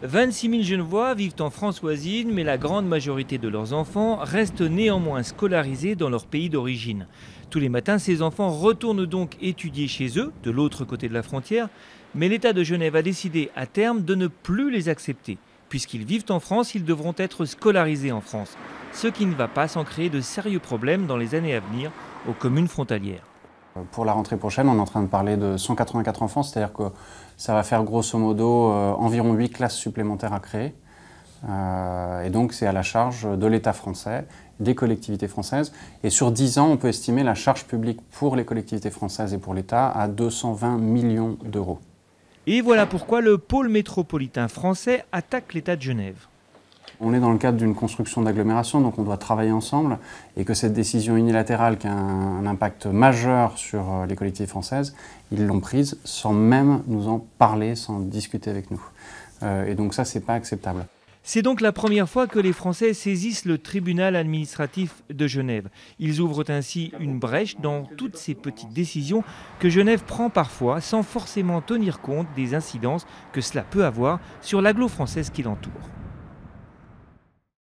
26 000 Genevois vivent en France voisine, mais la grande majorité de leurs enfants restent néanmoins scolarisés dans leur pays d'origine. Tous les matins, ces enfants retournent donc étudier chez eux, de l'autre côté de la frontière, mais l'État de Genève a décidé à terme de ne plus les accepter. Puisqu'ils vivent en France, ils devront être scolarisés en France, ce qui ne va pas sans créer de sérieux problèmes dans les années à venir aux communes frontalières. Pour la rentrée prochaine, on est en train de parler de 184 enfants, c'est-à-dire que ça va faire grosso modo environ 8 classes supplémentaires à créer. Et donc c'est à la charge de l'État français, des collectivités françaises. Et sur 10 ans, on peut estimer la charge publique pour les collectivités françaises et pour l'État à 220 millions d'euros. Et voilà pourquoi le pôle métropolitain français attaque l'État de Genève. On est dans le cadre d'une construction d'agglomération, donc on doit travailler ensemble, et que cette décision unilatérale qui a un impact majeur sur les collectivités françaises, ils l'ont prise sans même nous en parler, sans discuter avec nous. Et donc ça, c'est pas acceptable. C'est donc la première fois que les Français saisissent le tribunal administratif de Genève. Ils ouvrent ainsi une brèche dans toutes ces petites décisions que Genève prend parfois sans forcément tenir compte des incidences que cela peut avoir sur l'agglo française qui l'entoure.